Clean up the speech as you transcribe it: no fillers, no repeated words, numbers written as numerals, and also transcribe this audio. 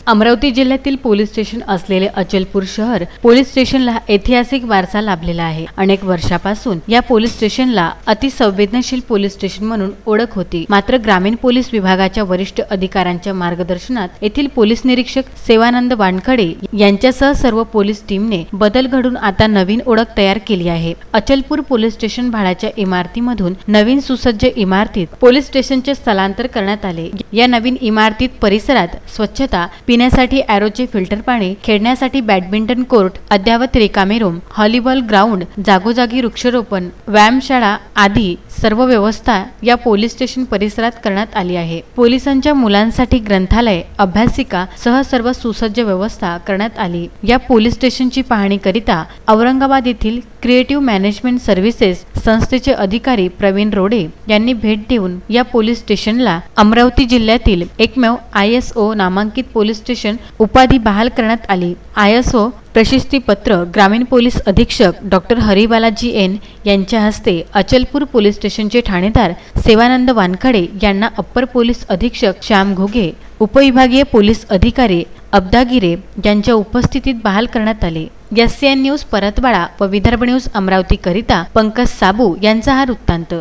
अमरावती जिल्ह्यातील police station असलेले अचलपूर शहर पोलीस स्टेशनला ऐतिहासिक वारसा लाभलेला आहे। अनेक वर्षापासून या पोलीस स्टेशनला अतिसंवेदनशील पोलीस स्टेशन म्हणून ओळख होती। मात्र ग्रामीण पोलीस विभागाच्या वरिष्ठ अधिकाऱ्यांच्या मार्गदर्शनात येथील पोलीस निरीक्षक सेवानंद वानखडे यांच्यासह सर्व पोलीस टीमने बदल घडून आता नवीन ओळख तयार केली आहे। अचलपूर पोलीस स्टेशन भाड्याच्या इमारतीमधून नवीन सुसज्ज इमारतीत पोलीस स्टेशनचे स्थलांतर करण्यात आले। या नवीन इमारतीत परिसरात स्वच्छता, पिण्यासाठी ॲरोचे फिल्टर पाणी, खेळण्यासाठी बॅडमिंटन कोर्ट, अद्यावत रिकामे रूम, व्हॉलीबॉल ग्राउंड, जागोजागी वृक्षारोपण, व्यायामशाळा आदी सर्व व्यवस्था या पोलीस स्टेशन परिसरात करण्यात आली आहे। पोलिसांच्या मुलांसाठी ग्रंथालय, अभ्यासिका सह सर्व सुसज्ज व्यवस्था करण्यात आली। या पोलीस स्टेशनची पाहणी करिता औरंगाबाद येथील क्रिएटिव्ह मॅनेजमेंट सर्व्हिसेस संस्थेचे अधिकारी प्रवीण रोडे यांनी भेट देऊन या पोलीस स्टेशनला अमरावती जिल्ह्यातील एकमेव ISO नामांकित पोलीस स्टेशन उपाधी बहाल करण्यात आली। ISO प्रशस्ती पत्र ग्रामीण पोलीस अधीक्षक डॉक्टर हरिबालाजी एन यांच्या हस्ते अचलपूर पोलीस स्टेशनचे ठाणेदार सेवानंद वानखडे यांना अप्पर पोलीस अधीक्षक श्याम घोगे, उपविभागीय पोलीस अधिकारी अब्दागिरे यांच्या उपस्थितीत बहाल करण्यात आले। SCN न्यूज परतवाडा व विदर्भ न्यूज अमरावती करिता पंकज साबू यांचा हा वृत्तांत।